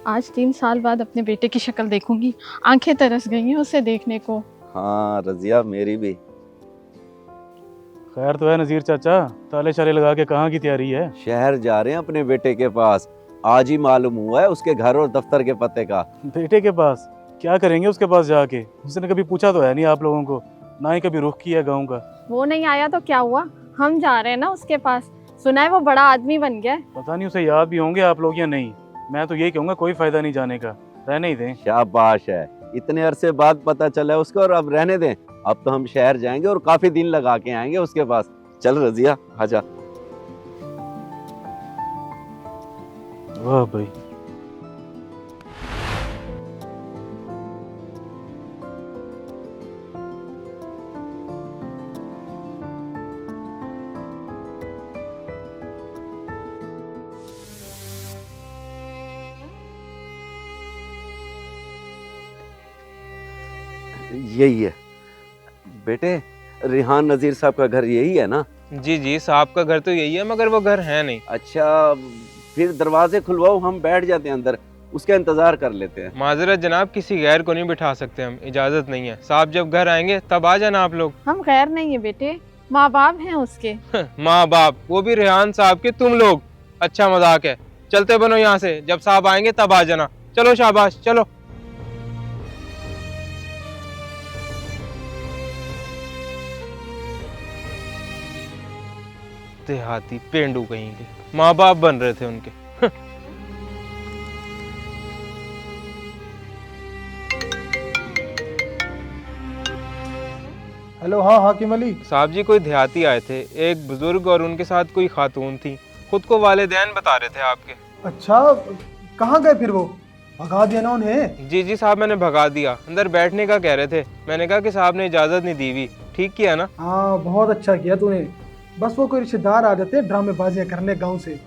आज 3 साल बाद अपने बेटे की शक्ल देखूंगी। आंखें तरस गई हैं उसे देखने को। हाँ रजिया, मेरी भी। खैर तो है नज़ीर चाचा, ताले शाले लगा के कहाँ की तैयारी है? शहर जा रहे हैं अपने बेटे के पास। आज ही मालूम हुआ है उसके घर और दफ्तर के पते का। बेटे के पास? क्या करेंगे उसके पास जाके? उसने कभी पूछा तो है नहीं आप लोगों को, ना ही कभी रुख किया गाँव का। वो नहीं आया तो क्या हुआ, हम जा रहे हैं ना उसके पास। सुना है वो बड़ा आदमी बन गया है। पता नहीं उसे याद भी होंगे आप लोग या नहीं। मैं तो यही कहूँगा कोई फायदा नहीं जाने का, रहने ही दें। शाबाश है, इतने अरसे बाद पता चला है उसको और अब रहने दें। अब तो हम शहर जाएंगे और काफी दिन लगा के आएंगे उसके पास। चल रजिया, आजा। वाह भाई। यही है बेटे, रिहान नजीर साहब का घर यही है ना? जी जी, साहब का घर तो यही है, मगर वो घर है नहीं। अच्छा, फिर दरवाजे खुलवाओ, हम बैठ जाते हैं अंदर, उसका इंतजार कर लेते हैं। माजरत जनाब, किसी गैर को नहीं बिठा सकते हम, इजाजत नहीं है। साहब जब घर आएंगे तब आ जाना आप लोग। हम गैर नहीं है बेटे, माँ बाप हैं उसके। माँ बाप, वो भी रेहान साहब के तुम लोग। अच्छा मजाक है, चलते बनो यहाँ से। जब साहब आएंगे तब आ जाना। चलो शाबाश, चलो। देहाती पेंडू कहीं के, माँ बाप बन रहे थे उनके। हेलो, हाँ हाकिम अली। साहब जी, कोई देहाती आए थे, एक बुजुर्ग और उनके साथ कोई खातून थी। खुद को वालिदैन बता रहे थे आपके। अच्छा, कहाँ गए फिर वो? भगा दिया ना उन्हें? जी जी साहब, मैंने भगा दिया। अंदर बैठने का कह रहे थे, मैंने कहा कि साहब ने इजाजत नहीं दी हुई। ठीक किया ना? हाँ, बहुत अच्छा किया तूने। बस वो कोई रिश्तेदार आ जाते हैं ड्रामेबाजियाँ करने गांव से।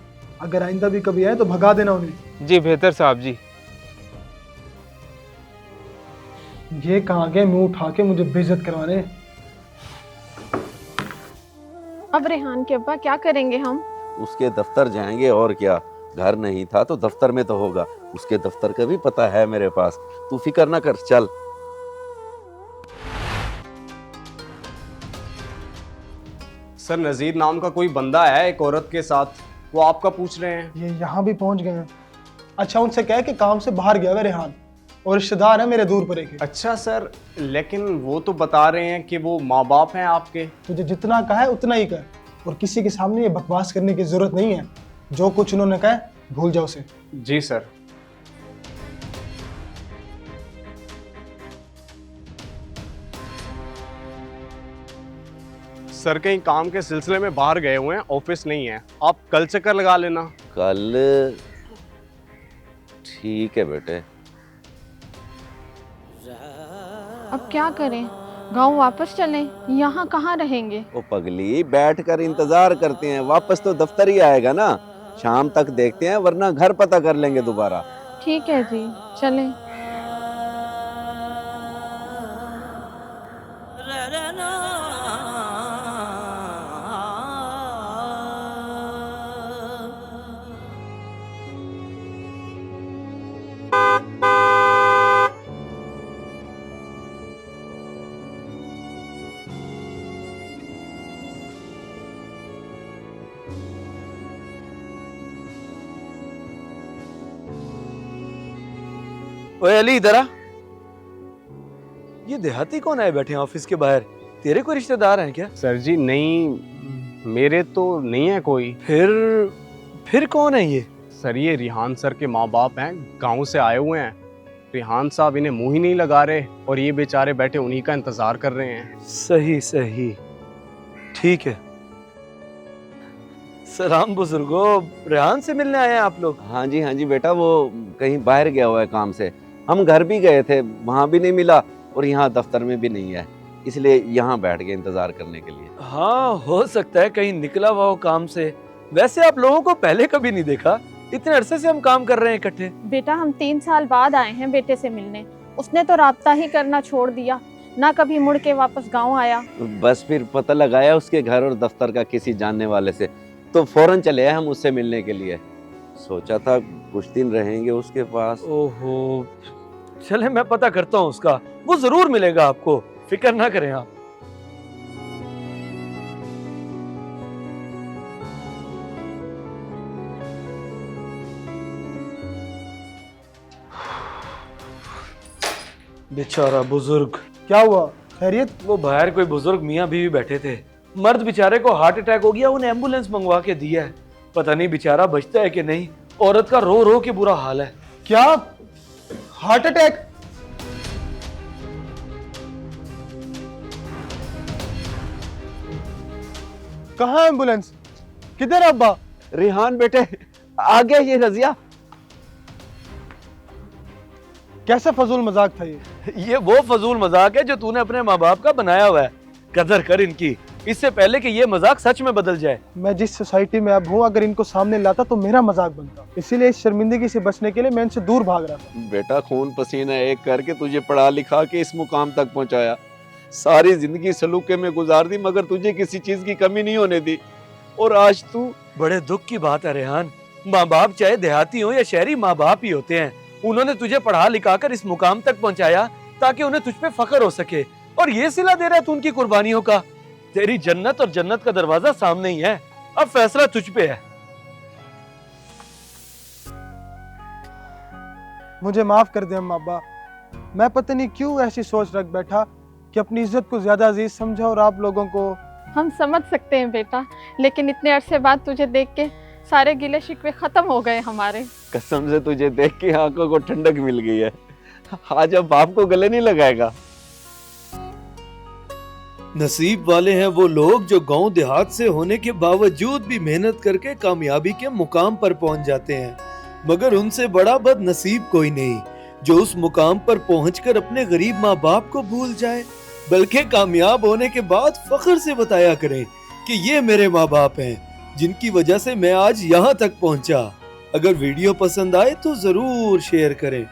अगर आइंदा भी कभी आए तो भगा देना उन्हें। जी बेहतर साहब जी। ये कहाँ गए मुंह उठा के मुझे बेइज्जत करवाने। अब रेहान के अब्बा क्या करेंगे हम? उसके दफ्तर जाएंगे और क्या। घर नहीं था तो दफ्तर में तो होगा। उसके दफ्तर का भी पता है मेरे पास, तू फिक्र ना कर, चल। सर, नज़ीर नाम का कोई बंदा है एक औरत के साथ, वो आपका पूछ रहे हैं। ये यहाँ भी पहुँच गए हैं। अच्छा, उनसे कह कि काम से बाहर गया हुआ रेहान, और रिश्तेदार है मेरे दूर परे के। अच्छा सर, लेकिन वो तो बता रहे हैं कि वो माँ बाप हैं आपके। तुझे जितना कहा है उतना ही कर, और किसी के सामने ये बकवास करने की जरूरत नहीं है। जो कुछ उन्होंने कहा है भूल जाओ उसे। जी सर। सर कहीं काम के सिलसिले में बाहर गए हुए हैं, ऑफिस नहीं है। आप कल चक्कर लगा लेना। कल? ठीक है बेटे। अब क्या करें, गांव वापस चलें? यहाँ कहाँ रहेंगे? ओ पगली, बैठ कर इंतजार करते हैं, वापस तो दफ्तर ही आएगा ना। शाम तक देखते हैं, वरना घर पता कर लेंगे दोबारा। ठीक है जी, चलें। ओए अली, इधर आ। ये देहाती कौन आए बैठे हैं ऑफिस के बाहर? तेरे कोई रिश्तेदार हैं क्या? सर जी नहीं, मेरे तो नहीं है कोई। फिर कौन है ये? सर ये रिहान सर के माँ बाप हैं, गांव से आए हुए हैं। रिहान साहब इन्हें मुंह ही नहीं लगा रहे और ये बेचारे बैठे उन्हीं का इंतजार कर रहे हैं। सही सही, ठीक है। सलाम बुजुर्गो, रेहान से मिलने आए हैं आप लोग? हाँ जी बेटा, वो कहीं बाहर गया हुआ है काम से। हम घर भी गए थे, वहाँ भी नहीं मिला, और यहाँ दफ्तर में भी नहीं है, इसलिए यहाँ बैठ गए इंतजार करने के लिए। हाँ, हो सकता है कहीं निकला हुआ हो काम से। वैसे आप लोगों को पहले कभी नहीं देखा, इतने अरसे से हम काम कर रहे हैं इकट्ठे। बेटा, हम 3 साल बाद आए हैं बेटे से मिलने। उसने तो राब्ता ही करना छोड़ दिया, ना कभी मुड़ के वापस गांव आया। बस फिर पता लगाया उसके घर और दफ्तर का किसी जानने वाले से, तो फौरन चले आए हम उससे मिलने के लिए। सोचा था कुछ दिन रहेंगे उसके पास। ओहो, चले मैं पता करता हूँ उसका, वो जरूर मिलेगा आपको, फिक्र ना करें आप। बेचारा बुजुर्ग। क्या हुआ, खैरियत? वो बाहर कोई बुजुर्ग मियाँ बीवी बैठे थे, मर्द बेचारे को हार्ट अटैक हो गया, उन्हें एम्बुलेंस मंगवा के दिया है, पता नहीं बेचारा बचता है कि नहीं। औरत का रो रो के बुरा हाल है। क्या, हार्ट अटैक? कहाँ एम्बुलेंस? किधर अब्बा? रेहान बेटे, आ गया ये रजिया। कैसा फजूल मजाक था ये वो फजूल मजाक है जो तूने अपने माँ बाप का बनाया हुआ है, कदर कर इनकी, इससे पहले कि ये मजाक सच में बदल जाए। मैं जिस सोसाइटी में अब हूँ, अगर इनको सामने लाता तो मेरा मजाक बनता, इसीलिए इस शर्मिंदगी से बचने के लिए मैं इनसे दूर भाग रहा था। बेटा खून पसीना एक करके तुझे पढ़ा लिखा के इस मुकाम तक पहुंचाया, सारी जिंदगी सलूके में गुजार दी मगर तुझे किसी चीज की कमी नहीं होने दी, और आज तू। बड़े दुख की बात है रेहान, माँ बाप चाहे देहाती हो या शहरी, माँ बाप ही होते हैं। उन्होंने तुझे पढ़ा लिखा कर इस मुकाम तक पहुंचाया ताकि उन्हें तुझ पे फख्र हो सके, और ये सिला दे रहा है तू उनकी कुर्बानियों का। तेरी जन्नत और जन्नत का दरवाजा सामने ही है, अब फैसला तुझ पे है। मुझे माफ कर दे अम्मा अब्बा, मैं पता नहीं क्यों ऐसी सोच रख बैठा कि अपनी इज्जत को ज्यादा अजीज समझा, और आप लोगों को। हम समझ सकते हैं बेटा, लेकिन इतने अरसे बाद तुझे देख के सारे गिले शिकवे खत्म हो गए हमारे। कसम से तुझे देख के आंखों को ठंडक मिल गई है, आज अब बाप को गले नहीं लगाएगा। नसीब वाले हैं वो लोग जो गांव देहात से होने के बावजूद भी मेहनत करके कामयाबी के मुकाम पर पहुंच जाते हैं, मगर उनसे बड़ा बदनसीब कोई नहीं जो उस मुकाम पर पहुंचकर अपने गरीब माँ बाप को भूल जाए, बल्कि कामयाब होने के बाद फख्र से बताया करें कि ये मेरे माँ बाप हैं जिनकी वजह से मैं आज यहाँ तक पहुँचा। अगर वीडियो पसंद आए तो जरूर शेयर करें।